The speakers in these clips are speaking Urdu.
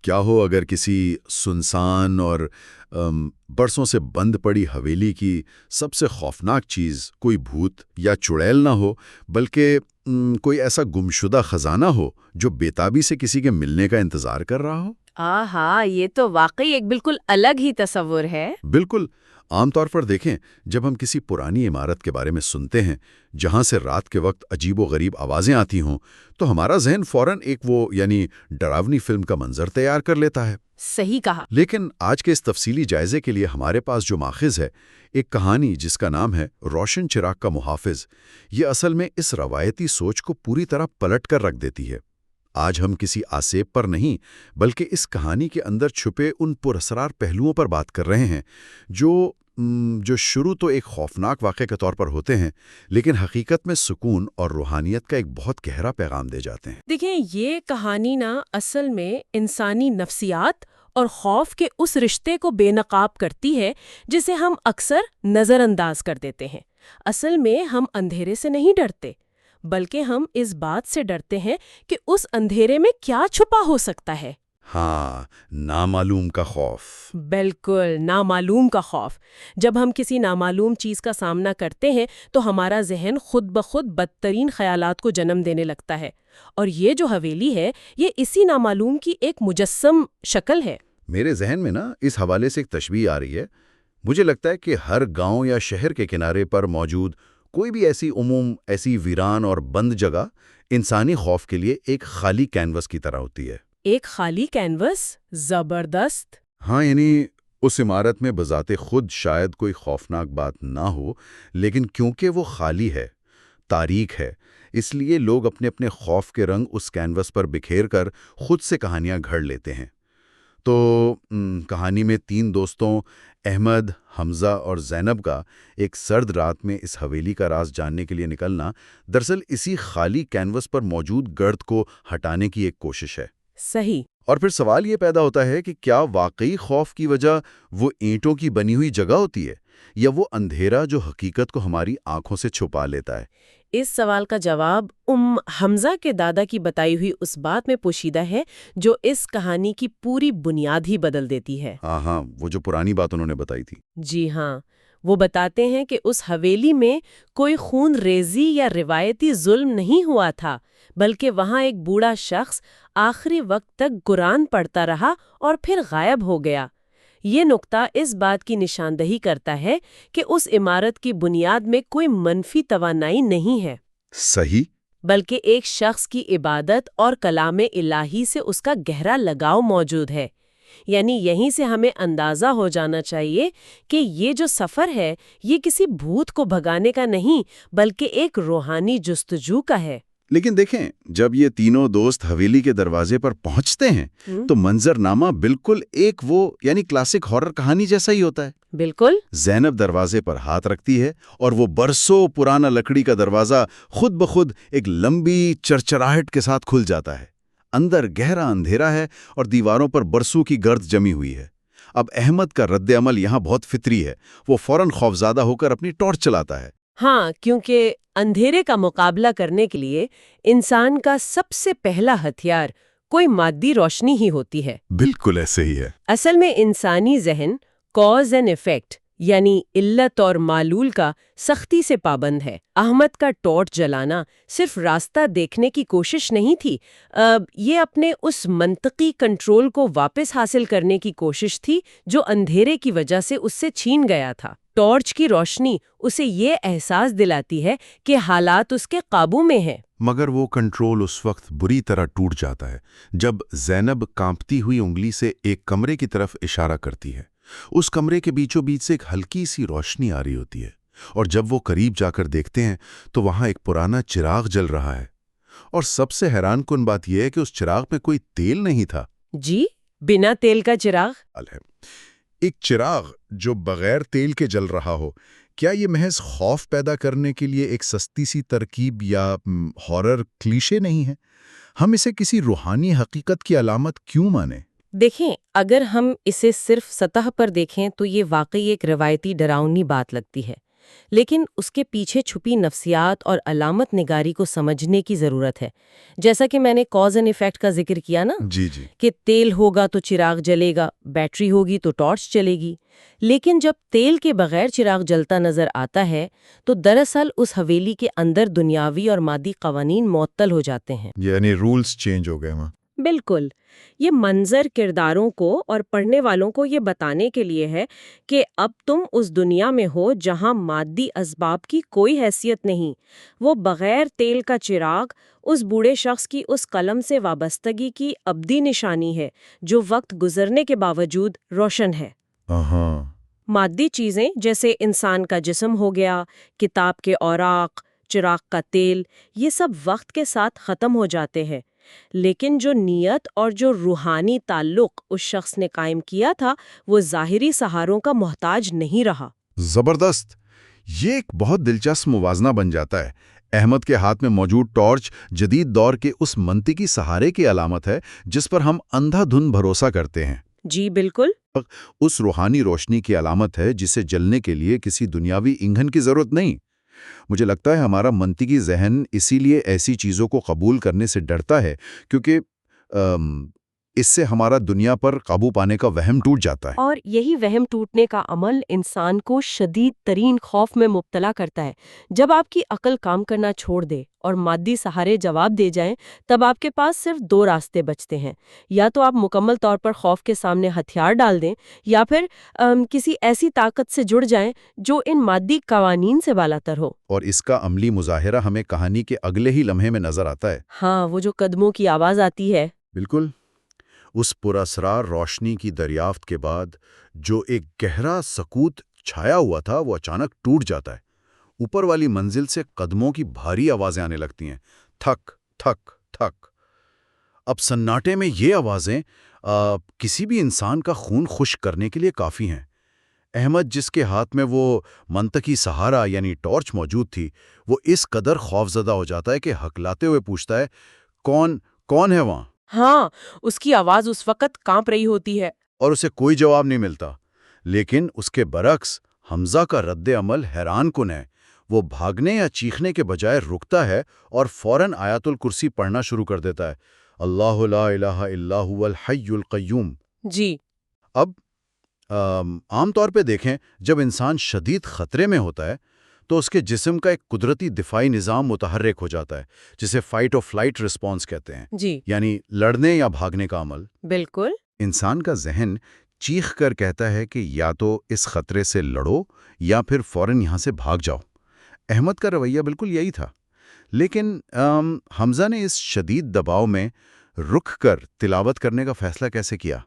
کیا ہو اگر کسی سنسان اور برسوں سے بند پڑی حویلی کی سب سے خوفناک چیز کوئی بھوت یا چڑیل نہ ہو، بلکہ کوئی ایسا گمشدہ خزانہ ہو جو بےتابی سے کسی کے ملنے کا انتظار کر رہا ہو؟ آہا، یہ تو واقعی ایک بالکل الگ ہی تصور ہے۔ بالکل۔ عام طور پر دیکھیں، جب ہم کسی پرانی عمارت کے بارے میں سنتے ہیں جہاں سے رات کے وقت عجیب و غریب آوازیں آتی ہوں، تو ہمارا ذہن فوراً ایک ڈراؤنی فلم کا منظر تیار کر لیتا ہے۔ صحیح کہا۔ لیکن آج کے اس تفصیلی جائزے کے لیے ہمارے پاس جو ماخذ ہے، ایک کہانی جس کا نام ہے روشن چراغ کا محافظ، یہ اصل میں اس روایتی سوچ کو پوری طرح پلٹ کر رکھ دیتی ہے۔ آج ہم کسی آسیب پر نہیں، بلکہ اس کہانی کے اندر چھپے ان پراسرار پہلوؤں پر بات کر رہے ہیں جو شروع تو ایک خوفناک واقعے کے طور پر ہوتے ہیں، لیکن حقیقت میں سکون اور روحانیت کا ایک بہت گہرا پیغام دے جاتے ہیں۔ دیکھیں، یہ کہانی اصل میں انسانی نفسیات اور خوف کے اس رشتے کو بے نقاب کرتی ہے جسے ہم اکثر نظر انداز کر دیتے ہیں۔ اصل میں ہم اندھیرے سے نہیں ڈرتے، بلکہ ہم اس بات سے ڈرتے ہیں کہ اس اندھیرے میں کیا چھپا ہو سکتا ہے۔ ہاں، نامعلوم کا خوف۔ بالکل، نامعلوم کا خوف۔ جب ہم کسی نامعلوم چیز کا سامنا کرتے ہیں تو ہمارا ذہن خود بخود بدترین خیالات کو جنم دینے لگتا ہے، اور یہ جو حویلی ہے، یہ اسی نامعلوم کی ایک مجسم شکل ہے۔ میرے ذہن میں اس حوالے سے ایک تشبیہ آ رہی ہے۔ مجھے لگتا ہے کہ ہر گاؤں یا شہر کے کنارے پر موجود کوئی بھی ایسی ویران اور بند جگہ انسانی خوف کے لیے ایک خالی کینوس کی طرح ہوتی ہے۔ ایک خالی کینوس؟ زبردست! ہاں، اس عمارت میں بذات خود شاید کوئی خوفناک بات نہ ہو، لیکن کیونکہ وہ خالی ہے، تاریک ہے، اس لیے لوگ اپنے اپنے خوف کے رنگ اس کینوس پر بکھیر کر خود سے کہانیاں گھڑ لیتے ہیں۔ تو کہانی میں 3 دوستوں احمد، حمزہ اور زینب کا ایک سرد رات میں اس حویلی کا راز جاننے کے لیے نکلنا دراصل اسی خالی کینوس پر موجود گرد کو ہٹانے کی ایک کوشش ہے۔ صحیح۔ اور پھر سوال یہ پیدا ہوتا ہے کہ کیا واقعی خوف کی وجہ وہ اینٹوں کی بنی ہوئی جگہ ہوتی ہے، یا وہ اندھیرا جو حقیقت کو ہماری آنکھوں سے چھپا لیتا ہے؟ اس سوال کا جواب حمزہ کے دادا کی بتائی ہوئی اس بات میں پوشیدہ ہے جو اس کہانی کی پوری بنیاد ہی بدل دیتی ہے۔ ہاں، وہ جو پرانی بات انہوں نے بتائی تھی۔ جی ہاں، وہ بتاتے ہیں کہ اس حویلی میں کوئی خون ریزی یا روایتی ظلم نہیں ہوا تھا، بلکہ وہاں ایک بوڑھا شخص آخری وقت تک قرآن پڑھتا رہا اور پھر غائب ہو گیا۔ یہ نقطہ اس بات کی نشاندہی کرتا ہے کہ اس عمارت کی بنیاد میں کوئی منفی توانائی نہیں ہے۔ صحیح۔ بلکہ ایک شخص کی عبادت اور کلام الہی سے اس کا گہرا لگاؤ موجود ہے۔ یعنی یہیں سے ہمیں اندازہ ہو جانا چاہیے کہ یہ جو سفر ہے، یہ کسی بھوت کو بھگانے کا نہیں، بلکہ ایک روحانی جستجو کا ہے۔ لیکن دیکھیں، جب یہ تینوں دوست حویلی کے دروازے پر پہنچتے ہیں تو منظرنامہ بالکل کلاسک ہارر کہانی جیسا ہی ہوتا ہے۔ بالکل۔ زینب دروازے پر ہاتھ رکھتی ہے اور وہ برسوں پرانا لکڑی کا دروازہ خود بخود ایک لمبی چرچراہٹ کے ساتھ کھل جاتا ہے۔ اندر گہرا اندھیرا ہے اور دیواروں پر برسوں کی گرد جمی ہوئی ہے۔ اب احمد کا رد عمل یہاں بہت فطری ہے، وہ فوراً خوفزدہ ہو کر اپنی ٹارچ چلاتا ہے۔ ہاں، کیونکہ اندھیرے کا مقابلہ کرنے کے لیے انسان کا سب سے پہلا ہتھیار کوئی مادی روشنی ہی ہوتی ہے۔ بالکل ایسے ہی ہے۔ اصل میں انسانی ذہن کاز اینڈ ایفیکٹ، یعنی علت اور معلول کا سختی سے پابند ہے۔ احمد کا ٹارچ جلانا صرف راستہ دیکھنے کی کوشش نہیں تھی، یہ اپنے اس منطقی کنٹرول کو واپس حاصل کرنے کی کوشش تھی جو اندھیرے کی وجہ سے اس سے چھین گیا تھا۔ ٹارچ کی روشنی اسے یہ احساس دلاتی ہے کہ حالات اس کے قابو میں ہیں۔ مگر وہ کنٹرول اس وقت بری طرح ٹوٹ جاتا ہے جب زینب کانپتی ہوئی انگلی سے ایک کمرے کی طرف اشارہ کرتی ہے۔ اس کمرے کے بیچوں بیچ سے ایک ہلکی سی روشنی آ رہی ہوتی ہے، اور جب وہ قریب جا کر دیکھتے ہیں تو وہاں ایک پرانا چراغ جل رہا ہے۔ اور سب سے حیران کن بات یہ ہے کہ اس چراغ میں کوئی تیل نہیں تھا۔ جی، بنا تیل کا چراغ؟ ایک چراغ جو بغیر تیل کے جل رہا ہو، کیا یہ محض خوف پیدا کرنے کے لیے ایک سستی سی ترکیب یا ہارر کلیشے نہیں ہے؟ ہم اسے کسی روحانی حقیقت کی علامت کیوں مانیں؟ دیکھیں، اگر ہم اسے صرف سطح پر دیکھیں تو یہ واقعی ایک روایتی ڈراؤنی بات لگتی ہے، لیکن اس کے پیچھے چھپی نفسیات اور علامت نگاری کو سمجھنے کی ضرورت ہے۔ جیسا کہ میں نے کاز اینڈ ایفیکٹ کا ذکر کیا نا، جی جی کہ تیل ہوگا تو چراغ جلے گا، بیٹری ہوگی تو ٹارچ چلے گی۔ لیکن جب تیل کے بغیر چراغ جلتا نظر آتا ہے تو دراصل اس حویلی کے اندر دنیاوی اور مادی قوانین معطل ہو جاتے ہیں۔ یعنی رولز چینج ہو گئے وہاں۔ بالکل، یہ منظر کرداروں کو اور پڑھنے والوں کو یہ بتانے کے لیے ہے کہ اب تم اس دنیا میں ہو جہاں مادی اسباب کی کوئی حیثیت نہیں۔ وہ بغیر تیل کا چراغ اس بوڑھے شخص کی اس قلم سے وابستگی کی ابدی نشانی ہے جو وقت گزرنے کے باوجود روشن ہے۔ ہاں، مادی چیزیں جیسے انسان کا جسم ہو گیا، کتاب کے اوراق، چراغ کا تیل، یہ سب وقت کے ساتھ ختم ہو جاتے ہیں، لیکن جو نیت اور جو روحانی تعلق اس شخص نے قائم کیا تھا وہ ظاہری سہاروں کا محتاج نہیں رہا۔ زبردست! یہ ایک بہت دلچسپ موازنہ بن جاتا ہے۔ احمد کے ہاتھ میں موجود ٹارچ جدید دور کے اس منطقی سہارے کی علامت ہے جس پر ہم اندھا دھند بھروسہ کرتے ہیں۔ جی بالکل، اس روحانی روشنی کی علامت ہے جسے جلنے کے لیے کسی دنیاوی ایندھن کی ضرورت نہیں۔ مجھے لگتا ہے ہمارا منطقی ذہن اسی لیے ایسی چیزوں کو قبول کرنے سے ڈرتا ہے کیونکہ اس سے ہمارا دنیا پر قابو پانے کا وہم ٹوٹ جاتا ہے۔ اور یہی وہم ٹوٹنے کا عمل انسان کو شدید ترین خوف میں مبتلا کرتا ہے۔ جب آپ کی عقل کام کرنا چھوڑ دے اور مادی سہارے جواب دے جائیں، تب آپ کے پاس صرف دو راستے بچتے ہیں۔ یا تو آپ مکمل طور پر خوف کے سامنے ہتھیار ڈال دیں، یا پھر کسی ایسی طاقت سے جڑ جائیں جو ان مادی قوانین سے بالاتر ہو۔ اور اس کا عملی مظاہرہ ہمیں کہانی کے اگلے ہی لمحے میں نظر آتا ہے۔ ہاں، وہ جو قدموں کی آواز آتی ہے۔ بالکل، اس پراسرار روشنی کی دریافت کے بعد جو ایک گہرا سکوت چھایا ہوا تھا وہ اچانک ٹوٹ جاتا ہے۔ اوپر والی منزل سے قدموں کی بھاری آوازیں آنے لگتی ہیں، تھک تھک تھک۔ اب سناٹے میں یہ آوازیں کسی بھی انسان کا خون خشک کرنے کے لیے کافی ہیں۔ احمد، جس کے ہاتھ میں وہ منطقی سہارا یعنی ٹارچ موجود تھی، وہ اس قدر خوفزدہ ہو جاتا ہے کہ ہکلاتے ہوئے پوچھتا ہے، کون ہے وہاں؟ ہاں، اس کی آواز اس وقت کانپ رہی ہوتی ہے۔ اور اسے کوئی جواب نہیں ملتا۔ لیکن اس کے برعکس حمزہ کا رد عمل حیران کن ہے۔ وہ بھاگنے یا چیخنے کے بجائے رکتا ہے اور فوراً آیت الکرسی پڑھنا شروع کر دیتا ہے، اللہ لا الہ الا هو الحی القیوم۔ جی، اب عام طور پہ دیکھیں، جب انسان شدید خطرے میں ہوتا ہے تو اس کے جسم کا ایک قدرتی دفاعی نظام متحرک ہو جاتا ہے، جسے فائٹ اور فلائٹ رسپانس کہتے ہیں، جی، یعنی لڑنے یا بھاگنے کا عمل۔ بالکل۔ انسان کا ذہن چیخ کر کہتا ہے کہ یا تو اس خطرے سے لڑو یا پھر فوراً یہاں سے بھاگ جاؤ۔ احمد کا رویہ بالکل یہی تھا، لیکن حمزہ نے اس شدید دباؤ میں رک کر تلاوت کرنے کا فیصلہ کیسے کیا؟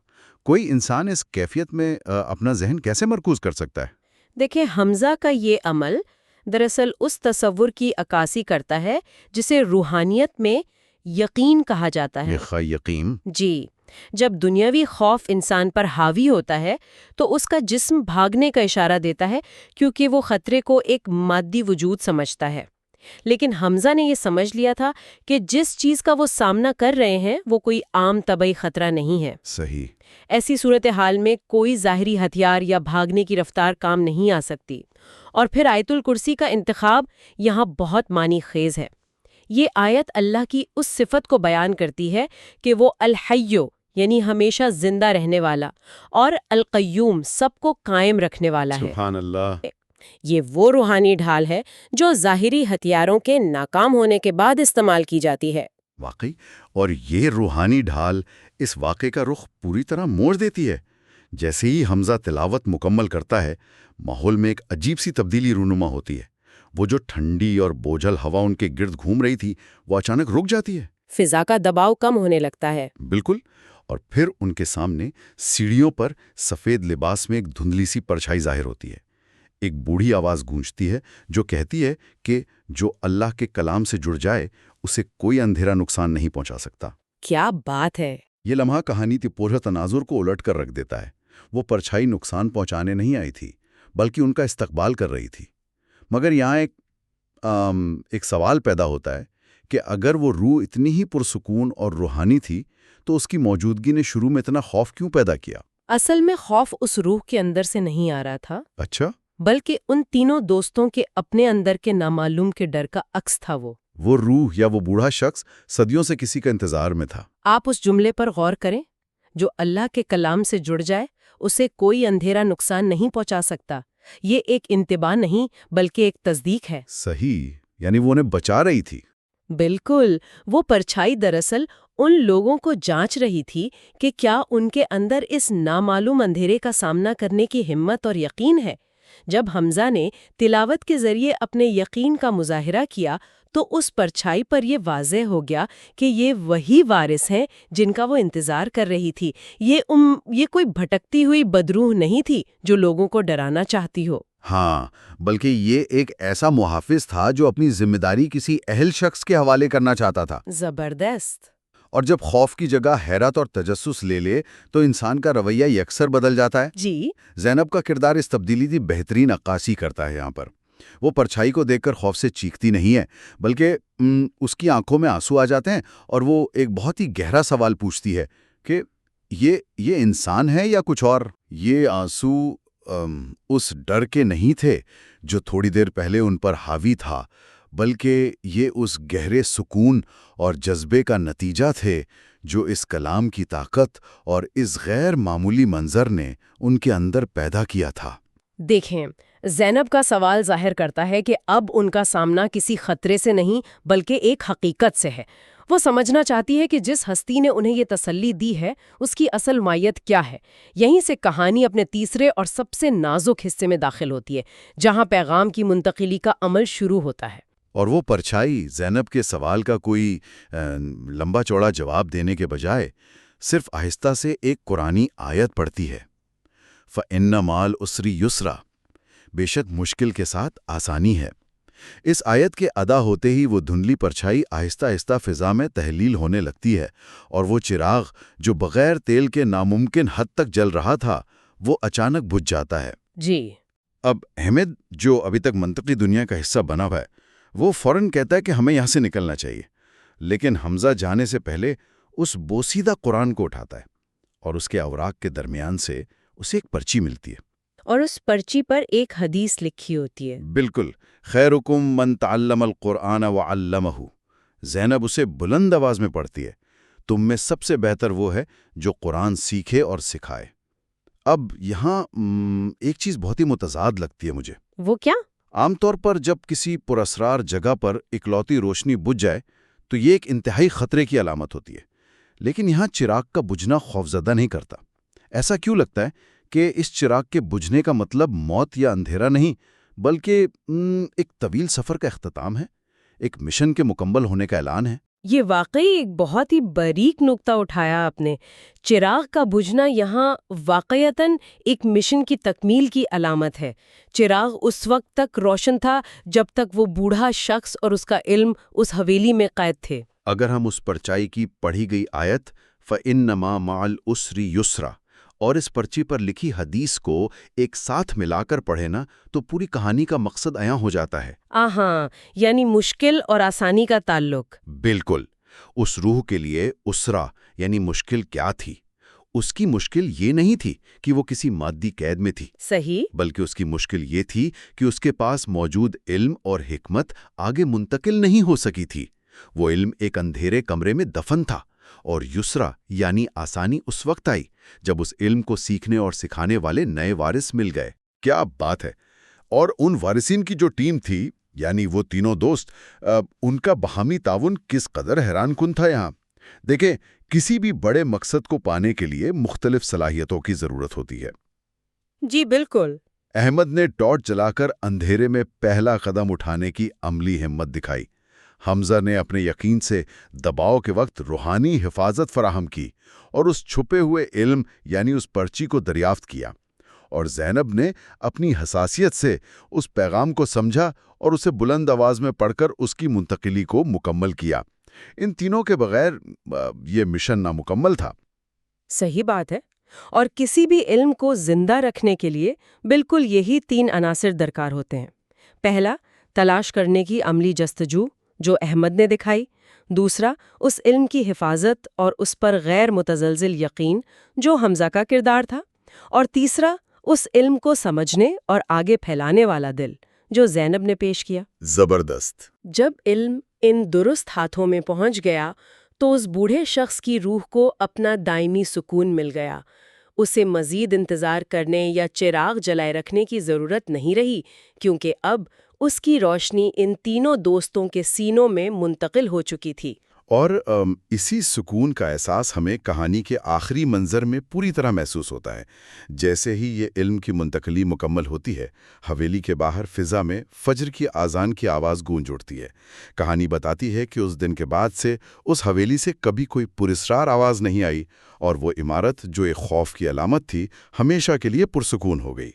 کوئی انسان اس کیفیت میں اپنا ذہن کیسے مرکوز کر سکتا ہے؟ دیکھیں، حمزہ کا یہ عمل دراصل اس تصور کی عکاسی کرتا ہے جسے روحانیت میں یقین کہا جاتا ہے۔ یقین؟ جی، جب دنیاوی خوف انسان پر حاوی ہوتا ہے تو اس کا جسم بھاگنے کا اشارہ دیتا ہے کیونکہ وہ خطرے کو ایک مادی وجود سمجھتا ہے۔ لیکن حمزہ نے یہ سمجھ لیا تھا کہ جس چیز کا وہ سامنا کر رہے ہیں وہ کوئی عام طبعی خطرہ نہیں ہے۔ صحیح۔ ایسی صورتحال میں کوئی ظاہری ہتھیار یا بھاگنے کی رفتار کام نہیں آ سکتی۔ اور پھر آیت الکرسی کا انتخاب یہاں بہت معنی خیز ہے۔ یہ آیت اللہ کی اس صفت کو بیان کرتی ہے کہ وہ الحیو یعنی ہمیشہ زندہ رہنے والا اور القیوم سب کو قائم رکھنے والا ہے۔ سبحان اللہ۔ یہ وہ روحانی ڈھال ہے جو ظاہری ہتھیاروں کے ناکام ہونے کے بعد استعمال کی جاتی ہے۔ واقعی، اور یہ روحانی ڈھال اس واقعے کا رخ پوری طرح موڑ دیتی ہے۔ جیسے ہی حمزہ تلاوت مکمل کرتا ہے، ماحول میں ایک عجیب سی تبدیلی رونما ہوتی ہے۔ وہ جو ٹھنڈی اور بوجھل ہوا ان کے گرد گھوم رہی تھی وہ اچانک رک جاتی ہے۔ فضا کا دباؤ کم ہونے لگتا ہے۔ بالکل، اور پھر ان کے سامنے سیڑھیوں پر سفید لباس میں ایک دھندلی سی پرچھائی ظاہر ہوتی ہے۔ ایک بوڑھی آواز گونجتی ہے جو کہتی ہے کہ جو اللہ کے کلام سے جڑ جائے اسے کوئی اندھیرا نقصان نہیں پہنچا سکتا۔ کیا بات ہے! یہ لمحہ کہانی کی پورا تناظر کو الٹ کر رکھ دیتا ہے۔ وہ پرچھائی نقصان پہنچانے نہیں آئی تھی بلکہ ان کا استقبال کر رہی تھی۔ مگر یہاں ایک سوال پیدا ہوتا ہے کہ اگر وہ روح اتنی ہی پرسکون اور روحانی تھی تو اس کی موجودگی نے شروع میں اتنا خوف کیوں پیدا کیا؟ اصل میں خوف اس روح کے اندر سے نہیں آ رہا تھا۔ اچھا؟ بلکہ ان تینوں دوستوں کے اپنے اندر کے نامعلوم کے ڈر کا عکس تھا وہ روح یا وہ بوڑھا شخص صدیوں سے کسی کا انتظار میں تھا۔ آپ اس جملے پر غور کریں، جو اللہ کے کلام سے جڑ جائے اسے کوئی اندھیرا نقصان نہیں پہنچا سکتا۔ یہ ایک انتباہ نہیں بلکہ ایک تصدیق ہے۔ صحیح، یعنی وہ انہیں بچا رہی تھی۔ بالکل، وہ پرچھائی دراصل ان لوگوں کو جانچ رہی تھی کہ کیا ان کے اندر اس نامعلوم اندھیرے کا سامنا کرنے کی ہمت اور یقین ہے۔ جب حمزہ نے تلاوت کے ذریعے اپنے یقین کا مظاہرہ کیا تو اس پرچھائی پر یہ واضح ہو گیا کہ یہ وہی وارث ہیں جن کا وہ انتظار کر رہی تھی۔ یہ کوئی بھٹکتی ہوئی بدروح نہیں تھی جو لوگوں کو ڈرانا چاہتی ہو۔ ہاں، بلکہ یہ ایک ایسا محافظ تھا جو اپنی ذمہ داری کسی اہل شخص کے حوالے کرنا چاہتا تھا۔ زبردست۔ اور جب خوف کی جگہ حیرت اور تجسس لے لے تو انسان کا رویہ یکسر بدل جاتا ہے۔ جی، زینب کا کردار اس تبدیلی کی بہترین عکاسی کرتا ہے۔ یہاں پر وہ پرچھائی کو دیکھ کر خوف سے چیختی نہیں ہے، بلکہ اس کی آنکھوں میں آنسو آ جاتے ہیں اور وہ ایک بہت ہی گہرا سوال پوچھتی ہے کہ یہ انسان ہے یا کچھ اور؟ یہ آنسو اس ڈر کے نہیں تھے جو تھوڑی دیر پہلے ان پر حاوی تھا، بلکہ یہ اس گہرے سکون اور جذبے کا نتیجہ تھے جو اس کلام کی طاقت اور اس غیر معمولی منظر نے ان کے اندر پیدا کیا تھا۔ دیکھیں، زینب کا سوال ظاہر کرتا ہے کہ اب ان کا سامنا کسی خطرے سے نہیں بلکہ ایک حقیقت سے ہے۔ وہ سمجھنا چاہتی ہے کہ جس ہستی نے انہیں یہ تسلی دی ہے اس کی اصل ماہیت کیا ہے۔ یہیں سے کہانی اپنے تیسرے اور سب سے نازک حصے میں داخل ہوتی ہے، جہاں پیغام کی منتقلی کا عمل شروع ہوتا ہے۔ اور وہ پرچھائی زینب کے سوال کا کوئی لمبا چوڑا جواب دینے کے بجائے صرف آہستہ سے ایک قرآنی آیت پڑھتی ہے، فَإِنَّ مَعَ الْعُسْرِ يُسْرًا، بے شک مشکل کے ساتھ آسانی ہے۔ اس آیت کے ادا ہوتے ہی وہ دھندلی پرچھائی آہستہ آہستہ فضا میں تحلیل ہونے لگتی ہے، اور وہ چراغ جو بغیر تیل کے ناممکن حد تک جل رہا تھا وہ اچانک بجھ جاتا ہے۔ جی، اب احمد، جو ابھی تک منطقی دنیا کا حصہ بنا ہوا ہے، وہ فوراً کہتا ہے کہ ہمیں یہاں سے نکلنا چاہیے، لیکن حمزہ جانے سے پہلے اس بوسیدہ قرآن کو اٹھاتا ہے اور اس کے اوراق کے درمیان سے اسے ایک پرچی ملتی ہے، اور اس پرچی پر ایک حدیث لکھی ہوتی ہے۔ بالکل، خیرکم من تعلم القرآن وعلمہ۔ زینب اسے بلند آواز میں پڑھتی ہے، تم میں سب سے بہتر وہ ہے جو قرآن سیکھے اور سکھائے۔ اب یہاں ایک چیز بہت ہی متضاد لگتی ہے مجھے۔ وہ کیا؟ عام طور پر جب کسی پراسرار جگہ پر اکلوتی روشنی بجھ جائے تو یہ ایک انتہائی خطرے کی علامت ہوتی ہے، لیکن یہاں چراغ کا بجھنا خوفزدہ نہیں کرتا۔ ایسا کیوں لگتا ہے کہ اس چراغ کے بجھنے کا مطلب موت یا اندھیرا نہیں، بلکہ ایک طویل سفر کا اختتام ہے، ایک مشن کے مکمل ہونے کا اعلان ہے؟ یہ واقعی ایک بہت ہی باریک نقطہ اٹھایا آپ نے۔ چراغ کا بجھنا یہاں واقعتاً ایک مشن کی تکمیل کی علامت ہے۔ چراغ اس وقت تک روشن تھا جب تک وہ بوڑھا شخص اور اس کا علم اس حویلی میں قید تھے۔ اگر ہم اس پرچائی کی پڑھی گئی آیت فَإِنَّمَا مَعَ الْعُسْرِ يُسْرًا اور اس پرچی پر لکھی حدیث کو ایک ساتھ ملا کر پڑھے نا تو پوری کہانی کا مقصد عیاں ہو جاتا ہے۔ یعنی مشکل اور آسانی کا تعلق۔ بالکل، اس روح کے لیے اسرا یعنی مشکل کیا تھی؟ اس کی مشکل یہ نہیں تھی کہ وہ کسی مادی قید میں تھی، صحیح، بلکہ اس کی مشکل یہ تھی کہ اس کے پاس موجود علم اور حکمت آگے منتقل نہیں ہو سکی تھی۔ وہ علم ایک اندھیرے کمرے میں دفن تھا، اور یسرا یعنی آسانی اس وقت آئی جب اس علم کو سیکھنے اور سکھانے والے نئے وارث مل گئے۔ کیا بات ہے! اور ان وارثین کی جو ٹیم تھی، یعنی وہ تینوں دوست، ان کا باہمی تعاون کس قدر حیران کن تھا یہاں۔ دیکھیں، کسی بھی بڑے مقصد کو پانے کے لیے مختلف صلاحیتوں کی ضرورت ہوتی ہے۔ جی بالکل۔ احمد نے ٹارچ جلا کر اندھیرے میں پہلا قدم اٹھانے کی عملی ہمت دکھائی، حمزہ نے اپنے یقین سے دباؤ کے وقت روحانی حفاظت فراہم کی اور اس چھپے ہوئے علم یعنی اس پرچی کو دریافت کیا، اور زینب نے اپنی حساسیت سے اس پیغام کو سمجھا اور اسے بلند آواز میں پڑھ کر اس کی منتقلی کو مکمل کیا۔ ان تینوں کے بغیر یہ مشن نامکمل تھا۔ صحیح بات ہے، اور کسی بھی علم کو زندہ رکھنے کے لیے بالکل یہی 3 عناصر درکار ہوتے ہیں۔ پہلا، تلاش کرنے کی عملی جستجو جو احمد نے دکھائی۔ دوسرا، اس علم کی حفاظت اور اس پر غیر متزلزل یقین جو حمزہ کا کردار تھا۔ اور تیسرا، اس علم کو سمجھنے اور آگے پھیلانے والا دل جو زینب نے پیش کیا۔ زبردست۔ جب علم ان درست ہاتھوں میں پہنچ گیا تو اس بوڑھے شخص کی روح کو اپنا دائمی سکون مل گیا۔ اسے مزید انتظار کرنے یا چراغ جلائے رکھنے کی ضرورت نہیں رہی، کیونکہ اب اس کی روشنی ان تینوں دوستوں کے سینوں میں منتقل ہو چکی تھی۔ اور اسی سکون کا احساس ہمیں کہانی کے آخری منظر میں پوری طرح محسوس ہوتا ہے۔ جیسے ہی یہ علم کی منتقلی مکمل ہوتی ہے، حویلی کے باہر فضا میں فجر کی اذان کی آواز گونج اٹھتی ہے۔ کہانی بتاتی ہے کہ اس دن کے بعد سے اس حویلی سے کبھی کوئی پراسرار آواز نہیں آئی، اور وہ عمارت جو ایک خوف کی علامت تھی ہمیشہ کے لیے پرسکون ہو گئی۔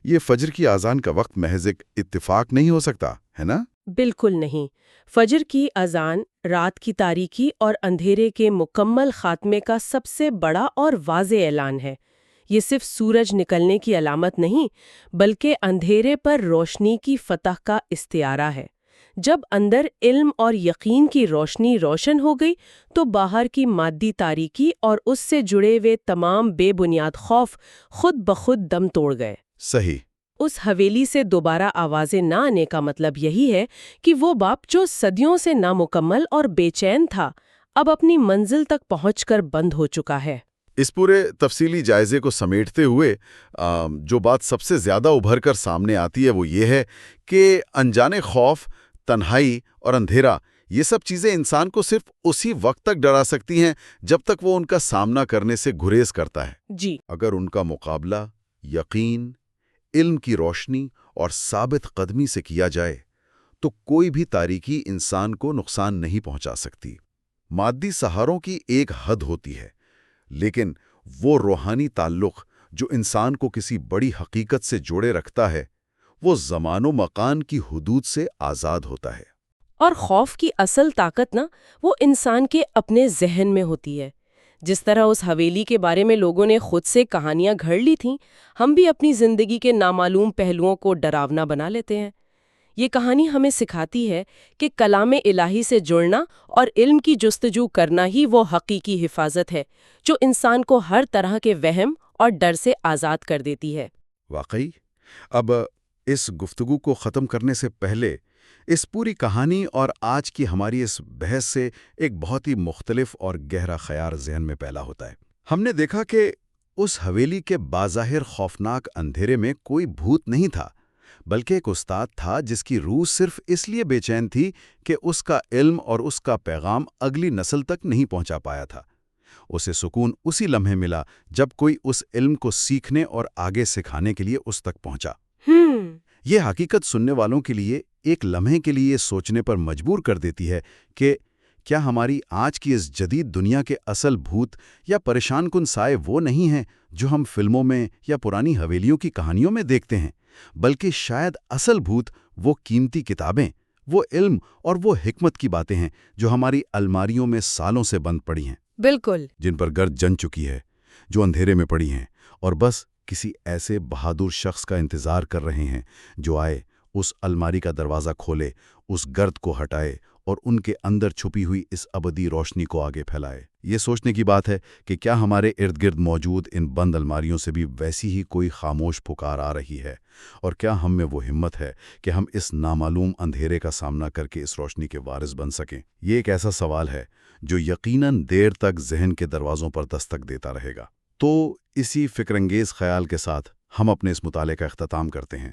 یہ فجر کی اذان کا وقت محض ایک اتفاق نہیں ہو سکتا، ہے نا؟ بالکل نہیں۔ فجر کی اذان رات کی تاریکی اور اندھیرے کے مکمل خاتمے کا سب سے بڑا اور واضح اعلان ہے۔ یہ صرف سورج نکلنے کی علامت نہیں، بلکہ اندھیرے پر روشنی کی فتح کا استعارہ ہے۔ جب اندر علم اور یقین کی روشنی روشن ہو گئی تو باہر کی مادی تاریکی اور اس سے جڑے ہوئے تمام بے بنیاد خوف خود بخود دم توڑ گئے۔ صحیح۔ اس حویلی سے دوبارہ آوازیں نہ آنے کا مطلب یہی ہے کہ وہ باپ جو صدیوں سے نامکمل اور بے چین تھا، اب اپنی منزل تک پہنچ کر بند ہو چکا ہے۔ اس پورے تفصیلی جائزے کو سمیٹتے ہوئے جو بات سب سے زیادہ ابھر کر سامنے آتی ہے وہ یہ ہے کہ انجانے خوف، تنہائی اور اندھیرا، یہ سب چیزیں انسان کو صرف اسی وقت تک ڈرا سکتی ہیں جب تک وہ ان کا سامنا کرنے سے گریز کرتا ہے۔ جی، اگر ان کا مقابلہ یقین، علم کی روشنی اور ثابت قدمی سے کیا جائے تو کوئی بھی تاریکی انسان کو نقصان نہیں پہنچا سکتی۔ مادی سہاروں کی ایک حد ہوتی ہے، لیکن وہ روحانی تعلق جو انسان کو کسی بڑی حقیقت سے جوڑے رکھتا ہے، وہ زمان و مکان کی حدود سے آزاد ہوتا ہے۔ اور خوف کی اصل طاقت وہ انسان کے اپنے ذہن میں ہوتی ہے۔ جس طرح اس حویلی کے بارے میں لوگوں نے خود سے کہانیاں گھڑ لی تھیں، ہم بھی اپنی زندگی کے نامعلوم پہلوؤں کو ڈراونا بنا لیتے ہیں۔ یہ کہانی ہمیں سکھاتی ہے کہ کلام الہی سے جڑنا اور علم کی جستجو کرنا ہی وہ حقیقی حفاظت ہے جو انسان کو ہر طرح کے وہم اور ڈر سے آزاد کر دیتی ہے۔ واقعی۔ اب اس گفتگو کو ختم کرنے سے پہلے اس پوری کہانی اور آج کی ہماری اس بحث سے ایک بہت ہی مختلف اور گہرا خیال ذہن میں پیدا ہوتا ہے۔ ہم نے دیکھا کہ اس حویلی کے بظاہر خوفناک اندھیرے میں کوئی بھوت نہیں تھا، بلکہ ایک استاد تھا جس کی روح صرف اس لیے بے چین تھی کہ اس کا علم اور اس کا پیغام اگلی نسل تک نہیں پہنچا پایا تھا۔ اسے سکون اسی لمحے ملا جب کوئی اس علم کو سیکھنے اور آگے سکھانے کے لیے اس تک پہنچا۔ یہ حقیقت سننے والوں کے لیے ایک لمحے کے لیے سوچنے پر مجبور کر دیتی ہے کہ کیا ہماری آج کی اس جدید دنیا کے اصل بھوت یا پریشان کن سائے وہ نہیں ہیں جو ہم فلموں میں یا پرانی حویلیوں کی کہانیوں میں دیکھتے ہیں، بلکہ شاید اصل بھوت وہ قیمتی کتابیں، وہ علم اور وہ حکمت کی باتیں ہیں جو ہماری الماریوں میں سالوں سے بند پڑی ہیں۔ بالکل۔ جن پر گرد جن چکی ہے، جو اندھیرے میں پڑی ہیں اور بس کسی ایسے بہادر شخص کا انتظار کر رہے ہیں جو آئے، اس الماری کا دروازہ کھولے، اس گرد کو ہٹائے اور ان کے اندر چھپی ہوئی اس ابدی روشنی کو آگے پھیلائے۔ یہ سوچنے کی بات ہے کہ کیا ہمارے ارد گرد موجود ان بند الماریوں سے بھی ویسی ہی کوئی خاموش پکار آ رہی ہے، اور کیا ہم میں وہ ہمت ہے کہ ہم اس نامعلوم اندھیرے کا سامنا کر کے اس روشنی کے وارث بن سکیں۔ یہ ایک ایسا سوال ہے جو یقیناً دیر تک ذہن کے دروازوں پر دستک دیتا رہے گا۔ تو اسی فکر انگیز خیال کے ساتھ ہم اپنے اس مطالعے کا اختتام کرتے ہیں۔